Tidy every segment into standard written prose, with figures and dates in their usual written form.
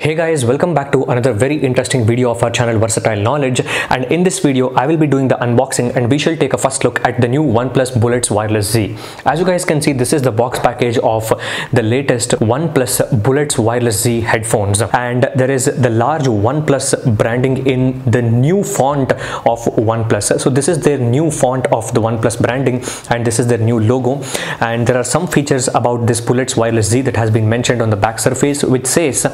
Hey guys, welcome back to another very interesting video of our channel Versatile Knowledge, and in this video I will be doing the unboxing and we shall take a first look at the new OnePlus Bullets Wireless Z. As you guys can see, this is the box package of the latest OnePlus Bullets Wireless Z headphones, and there is the large OnePlus branding in the new font of OnePlus. So this is their new font of the OnePlus branding and this is their new logo, and there are some features about this Bullets Wireless Z that has been mentioned on the back surface, which says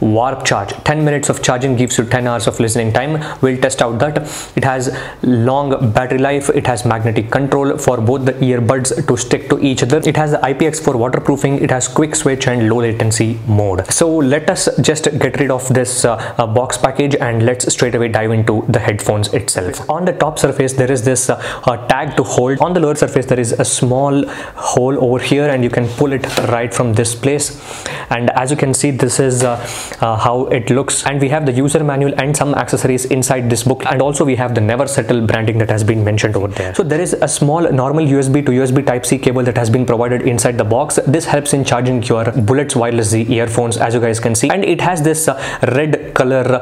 warp charge. 10 minutes of charging gives you 10 hours of listening time. We'll test out that. It has long battery life. It has magnetic control for both the earbuds to stick to each other. It has the IPX4 waterproofing. It has quick switch and low latency mode. So let us just get rid of this box package and let's straight away dive into the headphones itself. On the top surface there is this tag to hold. On the lower surface there is a small hole over here and you can pull it right from this place, and as you can see, this is how it looks, and we have the user manual and some accessories inside this book, and also we have the never settle branding that has been mentioned over there. So there is a small normal USB to USB Type-C cable that has been provided inside the box. This helps in charging your Bullets Wireless Z earphones, as you guys can see, and it has this red color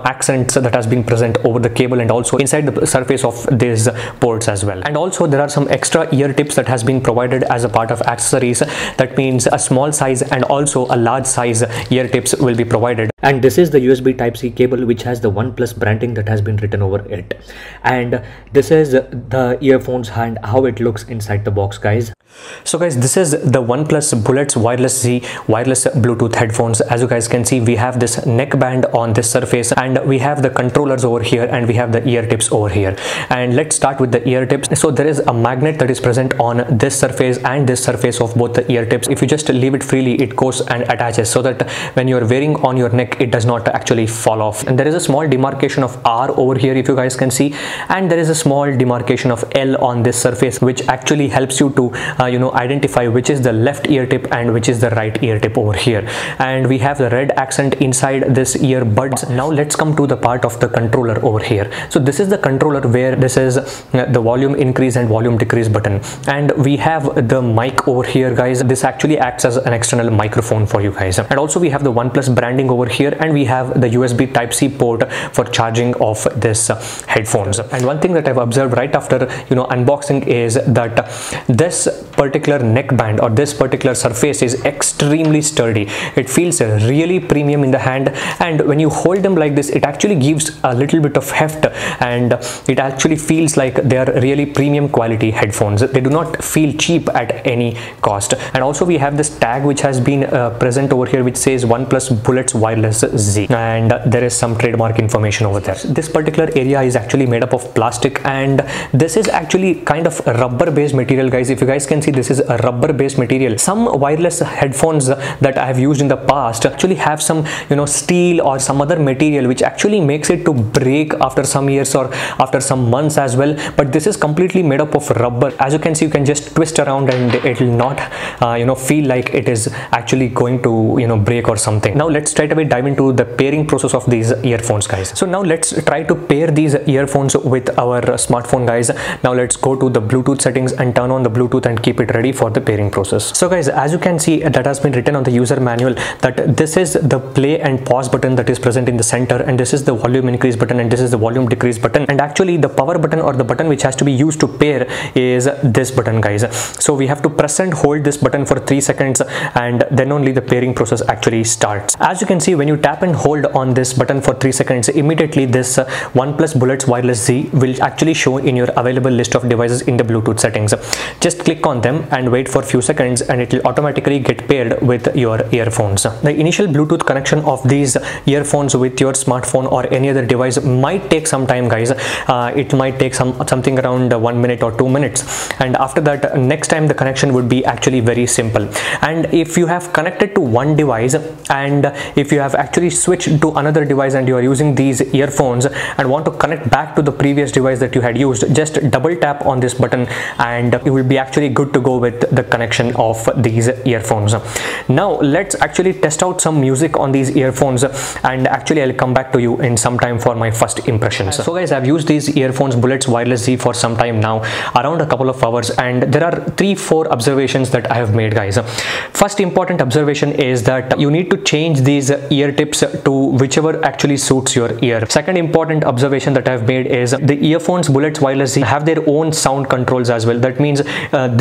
accents that has been present over the cable and also inside the surface of these ports as well. And also there are some extra ear tips that has been provided as a part of accessories. That means a small size and also a large size ear tips will be provided, and this is the USB Type-C cable which has the OnePlus branding that has been written over it, and this is the earphones and how it looks inside the box, guys. So guys, this is the OnePlus Bullets Wireless Z wireless Bluetooth headphones. As you guys can see, we have this neckband on this surface and we have the controllers over here and we have the ear tips over here. And let's start with the ear tips. So there is a magnet that is present on this surface and this surface of both the ear tips. If you just leave it freely, it goes and attaches so that when you're wearing on your neck, it does not actually fall off. And there is a small demarcation of R over here, if you guys can see, and there is a small demarcation of L on this surface, which actually helps you to identify which is the left ear tip and which is the right ear tip over here. And we have the red accent inside this earbuds. Now let's come to the part of the controller over here. So this is the controller where this is the volume increase and volume decrease button, and we have the mic over here, guys. This actually acts as an external microphone for you guys, and also we have the OnePlus branding over here, and we have the USB Type-C port for charging of this headphones. And one thing that I've observed right after unboxing is that this particular neckband or this particular surface is extremely sturdy. It feels really premium in the hand, and when you hold them like this, it actually gives a little bit of heft, and it actually feels like they are really premium quality headphones. They do not feel cheap at any cost. And also we have this tag which has been present over here, which says OnePlus Bullets Wireless Z, and there is some trademark information over there. This particular area is actually made up of plastic, and this is actually kind of rubber based material, guys. If you guys can see, this is a rubber based material. Some wireless headphones that I have used in the past actually have some steel or some other material which actually makes it to break after some years or after some months as well, but this is completely made up of rubber. As you can see, you can just twist around and it will not feel like it is actually going to break or something. Now let's straight away dive into the pairing process of these earphones, guys. So now let's try to pair these earphones with our smartphone, guys. Now let's go to the Bluetooth settings and turn on the Bluetooth and keep it ready for the pairing process. So guys, as you can see, that has been written on the user manual that this is the play and pause button that is present in the center, and this is the volume increase button, and this is the volume decrease button, and actually the power button or the button which has to be used to pair is this button, guys. So we have to press and hold this button for 3 seconds and then only the pairing process actually starts. As you can see, when you tap and hold on this button for 3 seconds, immediately this OnePlus Bullets Wireless Z will actually show in your available list of devices in the Bluetooth settings. Just click on them and wait for a few seconds and it will automatically get paired with your earphones. The initial Bluetooth connection of these earphones with your smartphone or any other device might take some time, guys. It might take something around 1 minute or 2 minutes, and after that, next time the connection would be actually very simple. And if you have connected to one device and if you have actually switched to another device and you are using these earphones and want to connect back to the previous device that you had used, just double tap on this button and it will be actually good to go with the connection of these earphones. Now let's actually test out some music on these earphones, and actually I'll come back to you in some time for my first impressions. So guys, I've used these earphones Bullets Wireless Z for some time now, around a couple of hours, and there are 3-4 observations that I have made, guys. First important observation is that you need to change these ear tips to whichever actually suits your ear. Second important observation that I've made is the earphones Bullets Wireless Z have their own sound controls as well. That means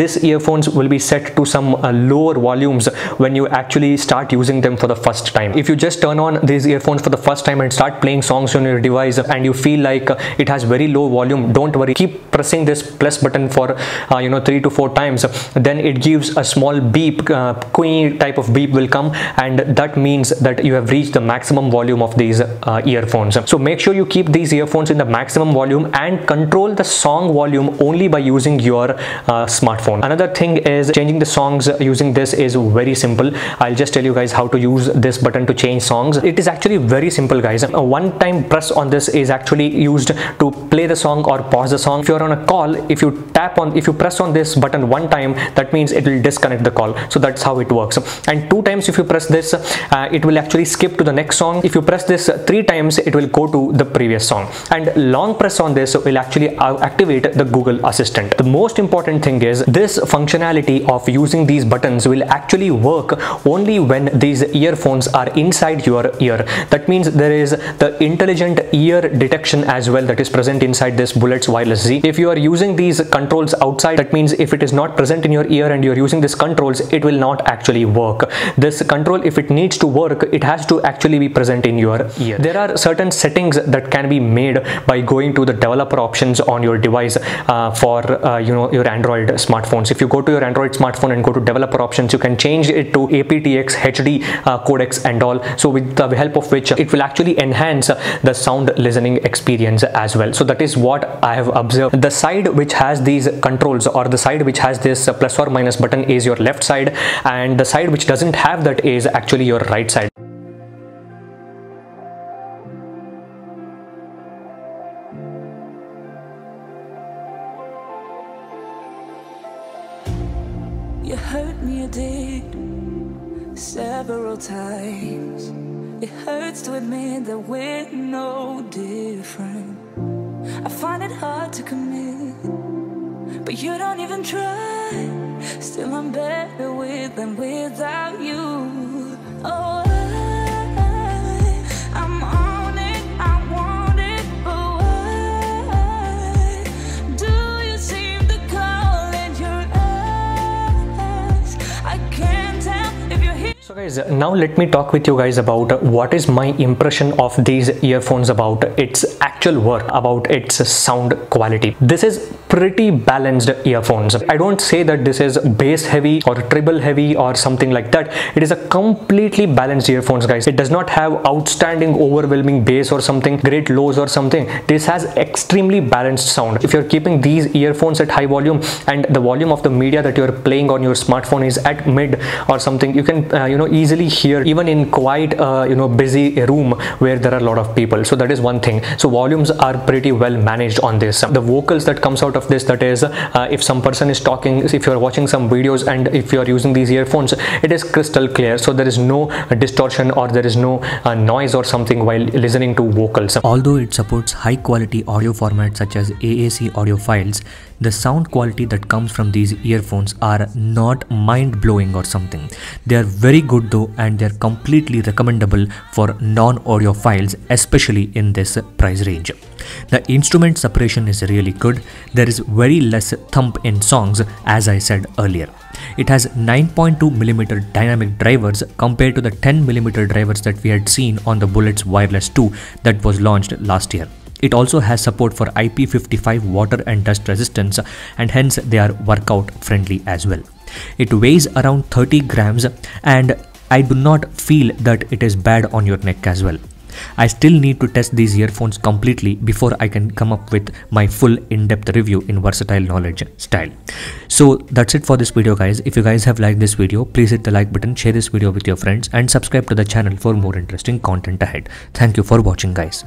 this earphones will be set to some lower volumes when you actually start using them for the first time. If you just turn on these earphones for the first time and start playing songs on your device and you feel like it has very low volume, don't worry, keep pressing this plus button for 3 to 4 times. Then it gives a small beep, queen type of beep will come, and that means that you have reached the maximum volume of these earphones. So make sure you keep these earphones in the maximum volume and control the song volume only by using your smartphone. Another thing is changing the songs using this is very simple. I'll just tell you guys how to use this button to change songs. It is actually very simple, guys. A one-time press on this is actually used to play the song or pause the song. If you're on a call, if you press on this button one time, that means it will disconnect the call. So that's how it works. And 2 times if you press this, it will actually skip to the next song. If you press this 3 times, it will go to the previous song. And long press on this will actually activate the Google Assistant. The most important thing is this functionality of using these buttons will actually work only when these earphones are inside your ear. That means there is the intelligent ear detection as well that is present inside this Bullets Wireless Z. If you are using these controls outside, that means if it is not present in your ear and you're using these controls, it will not actually work. This control, if it needs to work, it has to actually be present in your ear. There are certain settings that can be made by going to the developer options on your device for your Android smartphones. If you go to your Android smartphone and go to developer options, you can change it to AptxHD codecs and all, so with the help of which it will actually enhance the sound listening experience as well. So that is what I have observed. The side which has these controls, or the side which has this plus or minus button, is your left side, and the side which doesn't have that is actually your right side. You hurt me, you did, several times. It hurts to admit that we're no different. I find it hard to commit, but you don't even try. Still I'm better with than without you. Oh, I'm on it, I want it, but why do you seem to call in your eyes? I can't tell if you're here. So guys, now let me talk with you guys about what is my impression of these earphones, about its actual work, about its sound quality. This is pretty balanced earphones. I don't say that this is bass heavy or treble heavy or something like that. It is a completely balanced earphones, guys. It does not have outstanding overwhelming bass or something, great lows or something. This has extremely balanced sound. If you're keeping these earphones at high volume and the volume of the media that you're playing on your smartphone is at mid or something, you can easily hear even in quite busy room where there are a lot of people. So that is one thing. So volumes are pretty well managed on this. The vocals that comes out of this, that is if some person is talking, if you're watching some videos and if you're using these earphones, it is crystal clear, so there is no distortion or there is no noise or something while listening to vocals. Although it supports high quality audio formats such as AAC audio files, the sound quality that comes from these earphones are not mind-blowing or something. They are very good though, and they are completely recommendable for non-audio files, especially in this price range. The instrument separation is really good. There is very less thump in songs, as I said earlier. It has 9.2mm dynamic drivers compared to the 10mm drivers that we had seen on the Bullets Wireless 2 that was launched last year. It also has support for IP55 water and dust resistance, and hence they are workout friendly as well. It weighs around 30 grams and I do not feel that it is bad on your neck as well. I still need to test these earphones completely before I can come up with my full in-depth review in versatile knowledge style. So that's it for this video, guys. If you guys have liked this video, please hit the like button, share this video with your friends and subscribe to the channel for more interesting content ahead. Thank you for watching, guys.